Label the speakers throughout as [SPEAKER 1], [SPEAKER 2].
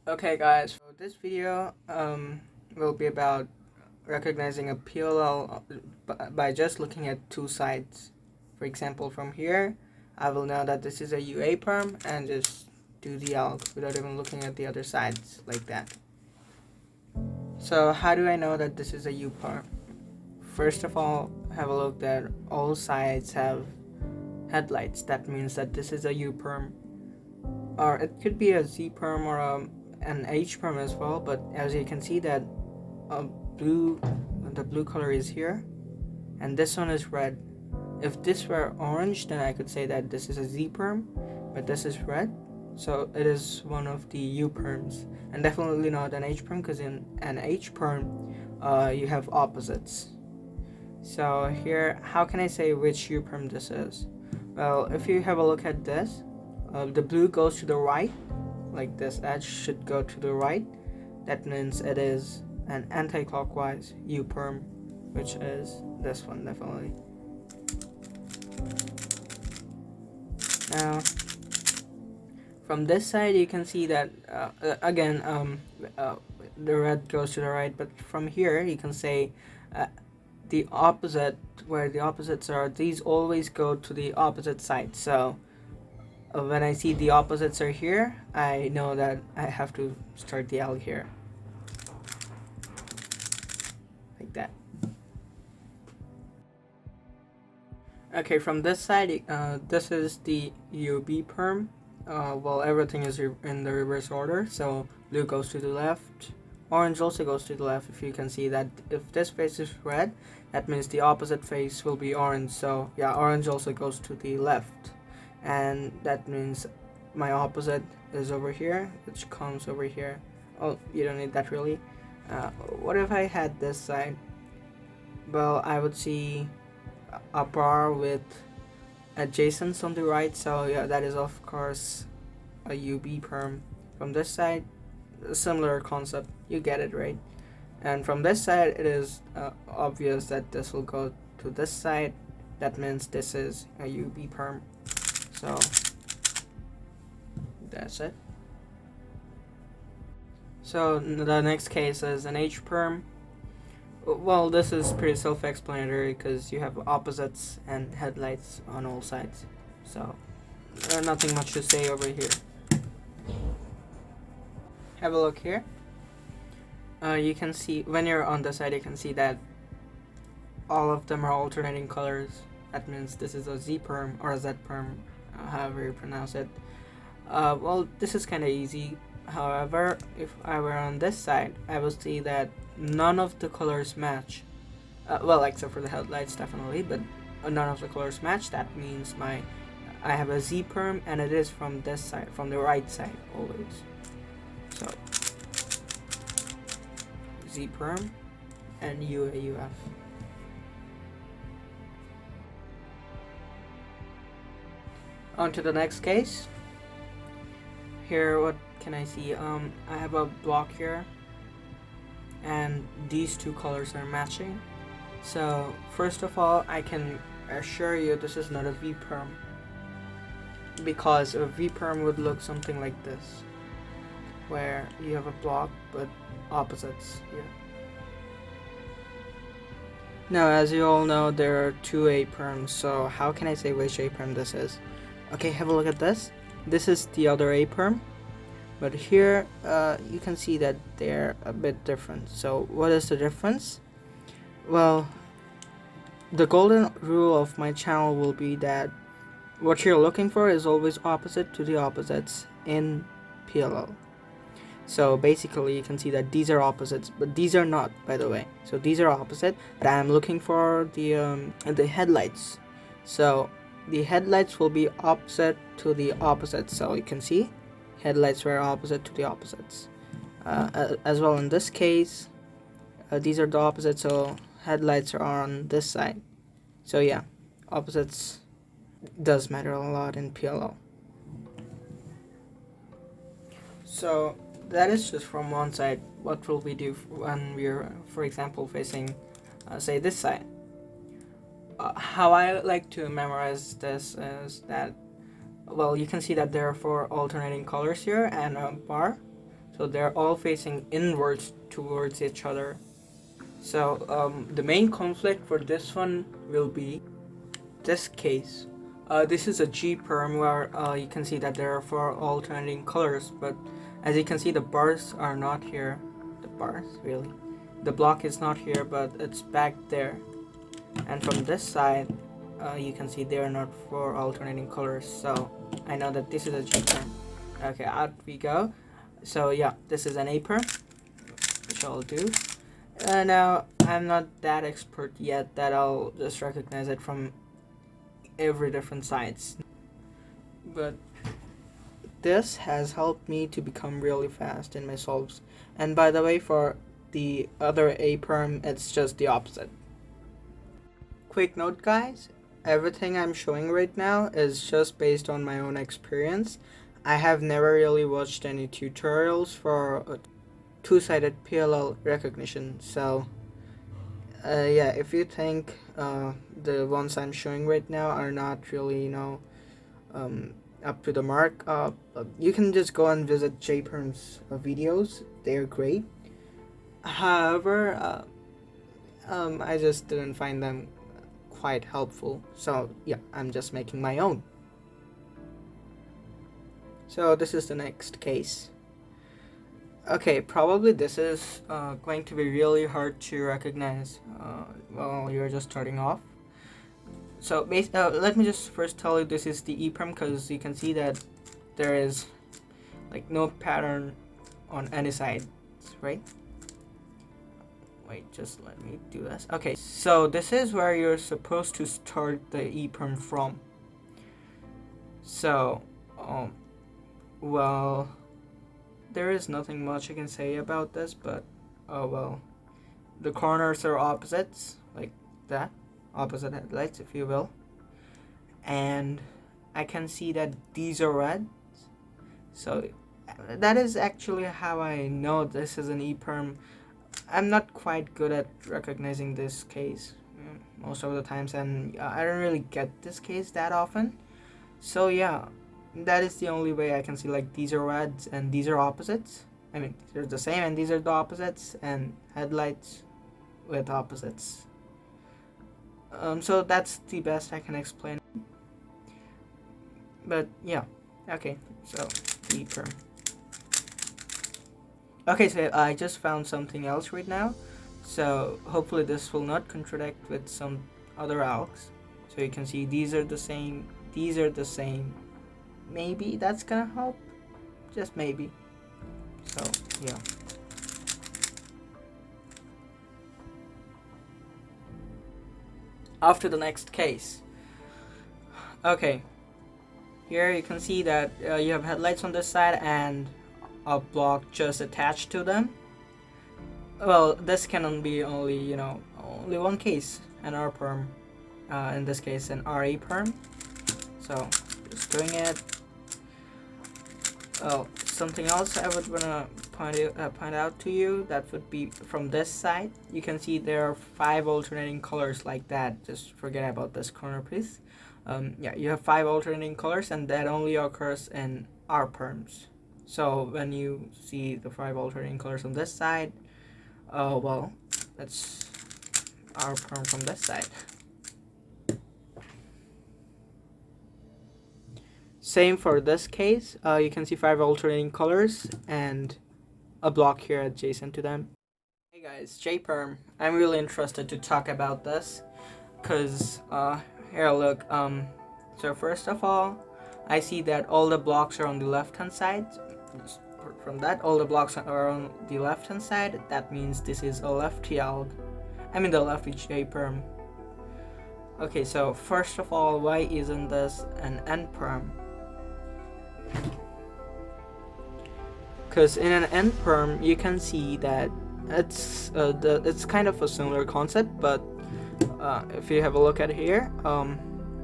[SPEAKER 1] Okay guys, so this video will be about recognizing a PLL by just looking at two sides. For example, from here I will know that this is a UA perm and just do the L without even looking at the other sides like that. So how do I know that this is a U perm? First of all, have a look that all sides have headlights. That means that this is a U perm, or it could be a Z perm or an H perm as well, but as you can see that the blue color is here and this one is red. If this were orange, then I could say that this is a Z perm, but this is red, so it is one of the U perms, and definitely not an H perm, because in an H perm you have opposites. So here, how can I say which U perm this is? Well, if you have a look at this, the blue goes to the right, like this edge should go to the right. That means it is an anti-clockwise U perm, which is this one definitely. Now from this side you can see that again the red goes to the right, but from here you can say the opposite, where the opposites are, these always go to the opposite side. So when I see the opposites are here, I know that I have to start the L here, like that. Okay, from this side, this is the UB perm. Well, everything is in the reverse order, so blue goes to the left, orange also goes to the left. If you can see that if this face is red, that means the opposite face will be orange, so yeah, orange also goes to the left, and that means my opposite is over here, which comes over here. Oh, you don't need that really. What if I had this side? Well, I would see a bar with adjacents on the right, so yeah, that is of course a UB perm. From this side, a similar concept, you get it, right? And from this side, it is obvious that this will go to this side. That means this is a UB perm. So that's it. So the next case is an H perm. Well, this is pretty self-explanatory because you have opposites and headlights on all sides, so nothing much to say over here. Have a look here. You can see when you're on the side, you can see that all of them are alternating colors. That means this is a Z perm or a Z perm, however you pronounce it. Well, this is kind of easy. However, if I were on this side, I will see that none of the colors match. Well, except for the headlights, definitely, but none of the colors match. That means I have a Z perm, and it is from this side, from the right side always. So Z perm and UAUF. On to the next case. Here, what can I see? I have a block here, and these two colors are matching. So first of all, I can assure you this is not a V perm, because a V perm would look something like this, where you have a block but opposites here. Now, as you all know, there are two A perms, so how can I say which A perm this is? Okay, have a look at this. This is the other A perm, but here you can see that they're a bit different. So what is the difference? Well, the golden rule of my channel will be that what you're looking for is always opposite to the opposites in PLL. So basically you can see that these are opposites, but these are not, by the way. So these are opposite, but I'm looking for the headlights. So the headlights will be opposite to the opposites. So you can see headlights were opposite to the opposites. As well in this case, these are the opposites, so headlights are on this side. So yeah, opposites does matter a lot in PLL. So that is just from one side. What will we do when we're, for example, facing say this side? How I like to memorize this is that, well, you can see that there are 4 alternating colors here and a bar. so they're all facing inwards towards each other. So the main conflict for this one will be this case. This is a G perm where you can see that there are 4 alternating colors, but as you can see the bars are not here. The bars, really. The block is not here, but it's back there. And from this side, you can see there are not 4 alternating colors, so I know that this is a G perm. Okay, out we go. So yeah, this is an A perm, which I'll do. Now, I'm not that expert yet that I'll just recognize it from every different sides. But this has helped me to become really fast in my solves. And by the way, for the other A perm, it's just the opposite. Quick note, guys, everything I'm showing right now is just based on my own experience. I have never really watched any tutorials for two-sided PLL recognition, so yeah, if you think the ones I'm showing right now are not really, up to the mark, you can just go and visit JPerm's videos. They're great. However, I just didn't find them quite helpful, so yeah, I'm just making my own. So this is the next case. Okay, probably this is going to be really hard to recognize while you're just starting off. So let me just first tell you this is the EPROM, because you can see that there is like no pattern on any side, right? Wait, just let me do this. Okay, so this is where you're supposed to start the EPROM from. So, well, there is nothing much I can say about this, but oh well. The corners are opposites, like that. Opposite headlights, if you will. And I can see that these are reds. So that is actually how I know this is an EPROM. I'm not quite good at recognizing this case most of the times, and I don't really get this case that often. So yeah, that is the only way I can see, like, these are reds and these are opposites. I mean, these are the same and these are the opposites, and headlights with opposites. So that's the best I can explain. But yeah, okay, so EPROM. Okay, so I just found something else right now, so hopefully this will not contradict with some other algs. So you can see these are the same, these are the same. Maybe that's gonna help, just maybe. So yeah. After the next case. Okay, here you can see that you have headlights on this side and a block just attached to them. Well, this can be only, only one case, an R perm. In this case, an RA perm. So just doing it. Well, something else I would wanna point out to you, that would be from this side. You can see there are 5 alternating colors like that. Just forget about this corner piece. Yeah, you have 5 alternating colors, and that only occurs in R perms. So when you see the 5 alternating colors on this side, well, that's R perm from this side. Same for this case. You can see 5 alternating colors and a block here adjacent to them. Hey guys, JPerm. I'm really interested to talk about this, cause here, look. So first of all, I see that all the blocks are on the left-hand side. From that, all the blocks are on the left-hand side. That means this is a lefty alg. I mean the lefty JPerm. Okay, so first of all, why isn't this an N perm? Because in an N perm, you can see that it's kind of a similar concept, but if you have a look at here,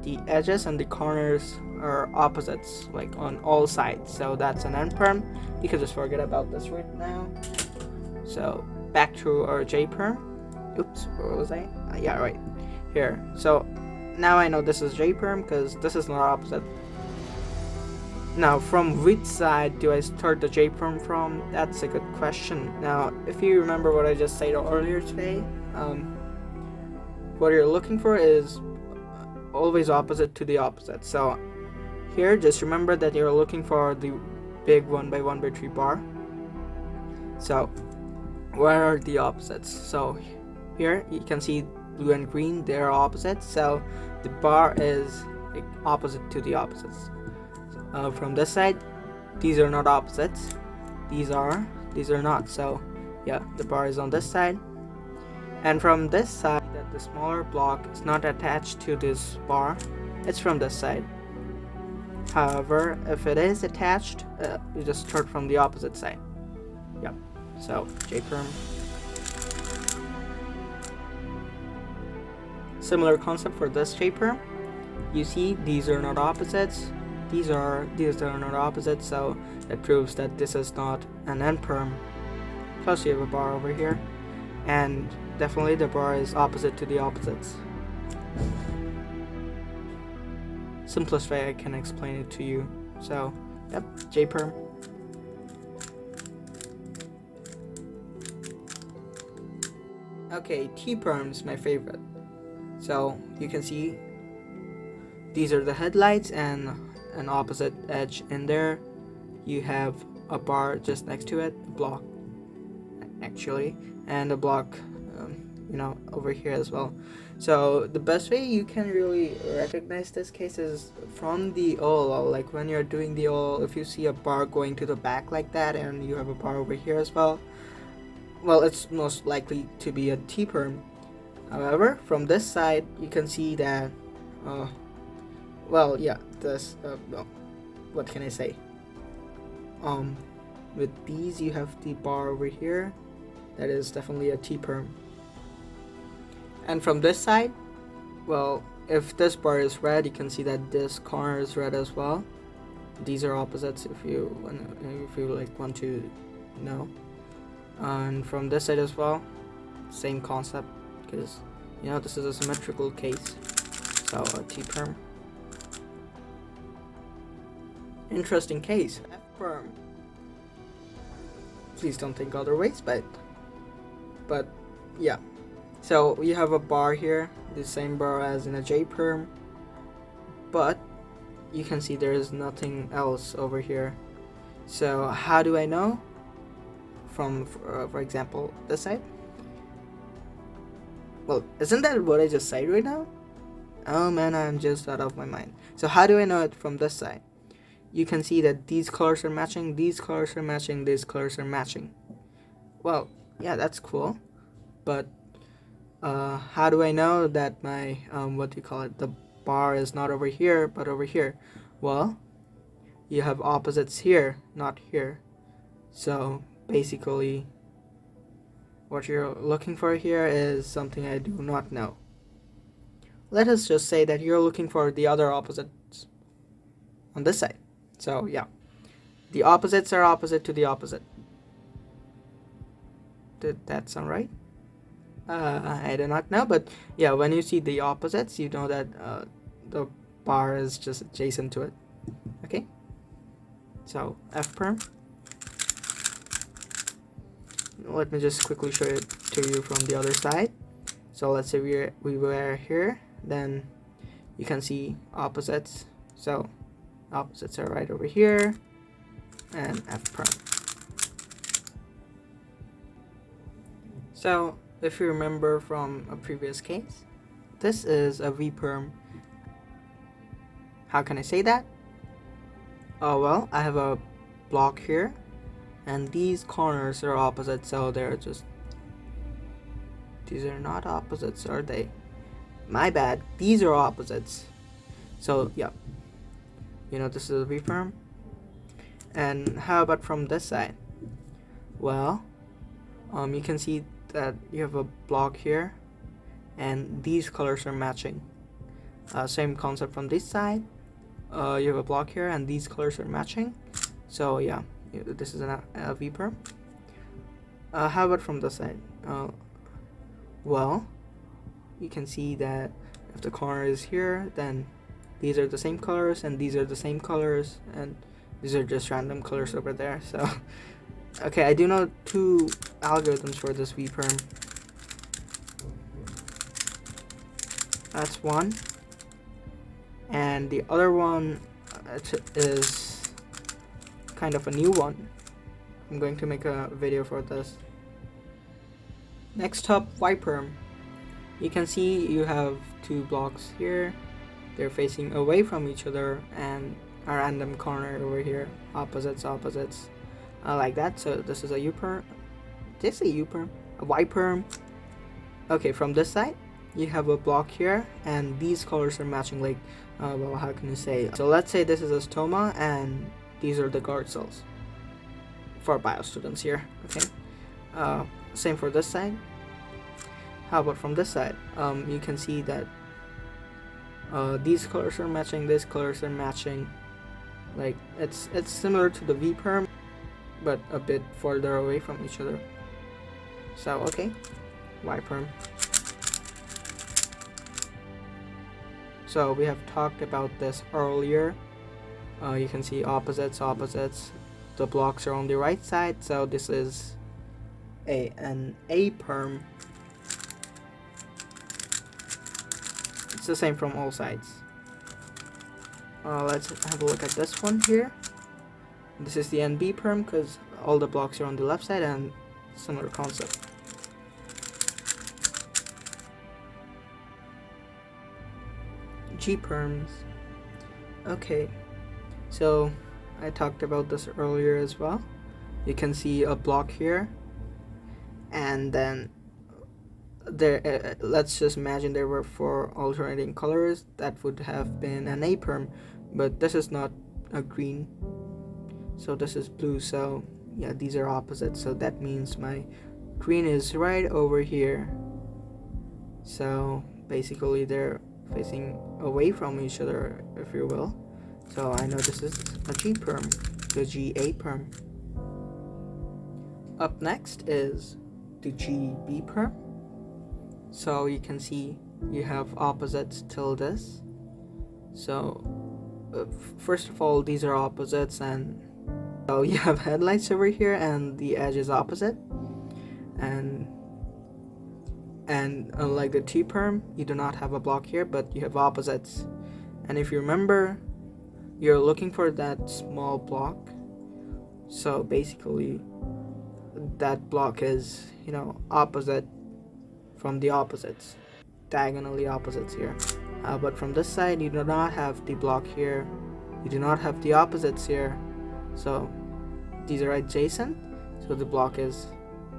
[SPEAKER 1] the edges and the corners are opposites, like on all sides. So that's an N perm. You can just forget about this right now. So back to our J perm. Oops, where was I? Yeah, right here. So now I know this is J perm because this is not opposite. Now, from which side do I start the J-perm from? That's a good question. Now, if you remember what I just said earlier today, what you're looking for is always opposite to the opposite. So here, just remember that you're looking for the big 1/1/3 bar. So where are the opposites? So here you can see blue and green, they're opposites. So the bar is like opposite to the opposites. From this side, these are not opposites. These are not. So yeah, the bar is on this side. And from this side, that the smaller block is not attached to this bar, it's from this side. However, if it is attached, you just start from the opposite side. Yep. So J-perm. Similar concept for this J-perm. You see, these are not opposites. These are not opposites, so that proves that this is not an N-perm. Plus you have a bar over here, and definitely the bar is opposite to the opposites. Simplest way I can explain it to you. So, yep, J-perm. Okay, T-perm is my favorite. So you can see these are the headlights and an opposite edge in there. You have a bar just next to it, a block actually, and a block over here as well. So the best way you can really recognize this case is from the OLL. Like when you're doing the OLL, if you see a bar going to the back like that and you have a bar over here as well, well, it's most likely to be a T-perm. However, from this side you can see that this what can I say, with these you have the bar over here, that is definitely a T-perm. And from this side, well, if this bar is red, you can see that this corner is red as well. These are opposites if you want to know. And from this side as well, same concept, because this is a symmetrical case. So a T-perm. Interesting case. F-perm. Please don't think otherwise, but yeah. So you have a bar here, the same bar as in a J-perm, but you can see there is nothing else over here. So how do I know? From for example, this side. Well, isn't that what I just said right now? Oh man, I'm just out of my mind. So how do I know it from this side? You can see that these colors are matching, these colors are matching, these colors are matching. Well, yeah, that's cool. But how do I know that my the bar is not over here but over here? Well, you have opposites here, not here. So basically what you're looking for here is something I do not know. Let us just say that you're looking for the other opposites on this side. So yeah, the opposites are opposite to the opposite. Did that sound right? I do not know, but yeah, when you see the opposites, you know that the bar is just adjacent to it. Okay, so F-perm. Let me just quickly show it to you from the other side. So let's say we were here, then you can see opposites. So opposites are right over here, and F-perm. So if you remember from a previous case, this is a V-perm. How can I say that? Oh well, I have a block here, and these corners are opposite, so these are not opposites, are they? My bad, these are opposites. So yeah, this is a V-perm. And how about from this side? Well, you can see that you have a block here, and these colors are matching. Same concept from this side. You have a block here, and these colors are matching. So yeah, this is a V-perm. How about from this side? Well, you can see that if the corner is here, then these are the same colors, and these are the same colors, and These are just random colors over there. So okay, I do know 2 algorithms for this V-perm. That's one, and the other one is kind of a new one. I'm going to make a video for this. Next up, Y-perm. You can see you have 2 blocks here. They're facing away from each other, and a random corner over here, opposites, like that. So this is a U-perm. Did I say U-perm? A Y-perm. Okay, from this side, you have a block here, and these colors are matching, like, well, how can you say? So let's say this is a stoma, and these are the guard cells for bio students here. Okay, same for this side. How about from this side? You can see that these colors are matching, these colors are matching. Like, it's similar to the V-perm, but a bit further away from each other. So okay, Y-perm. So we have talked about this earlier. You can see opposites. The blocks are on the right side, so this is an A-perm. It's the same from all sides. Let's have a look at this one here. This is the NB-perm because all the blocks are on the left side, and similar concept. G-perms. Okay, so I talked about this earlier as well. You can see a block here, and then there let's just imagine there were 4 alternating colors. That would have been an A-perm, but this is not a green, so this is blue. So yeah, these are opposites, so that means my green is right over here. So basically they're facing away from each other, if you will. So I know this is a G-perm, the GA-perm. Up next is the GB-perm. So you can see you have opposites till this. So first of all, these are opposites, and so you have headlights over here, and the edge is opposite. And unlike the T-perm, you do not have a block here, but you have opposites. And if you remember, you're looking for that small block. So basically, that block is, opposite from the opposites, diagonally opposites here. But from this side, you do not have the block here. You do not have the opposites here. So these are adjacent. So the block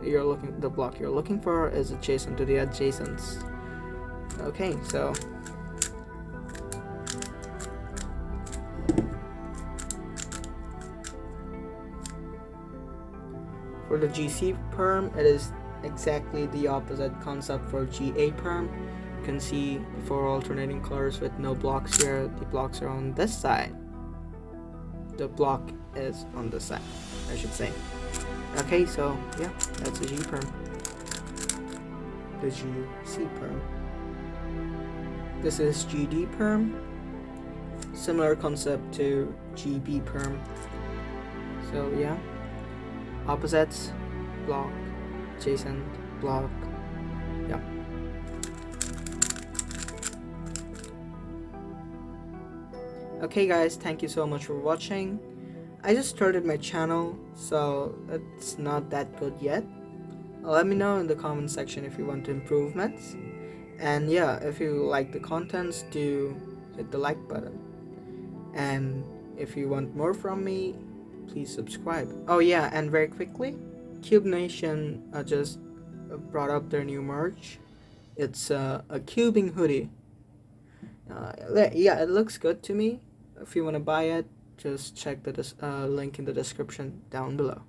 [SPEAKER 1] you're looking for is adjacent to the adjacents. Okay, so for the GC perm, it is exactly the opposite concept for GA perm. You can see the 4 alternating colors with no blocks here. The blocks are on this side. The block is on this side, I should say. Okay, so yeah, that's a G perm. The GC perm. This is GD perm. Similar concept to GB perm. So yeah, opposites, block, adjacent, block. Yeah. Okay guys, thank you so much for watching. I just started my channel, so it's not that good yet. Let me know in the comment section if you want improvements. And yeah, if you like the contents, do hit the like button. And if you want more from me, please subscribe. Oh yeah, and very quickly, CubeNation just brought up their new merch. It's a cubing hoodie. Yeah, it looks good to me. If you want to buy it, just check the link in the description down below.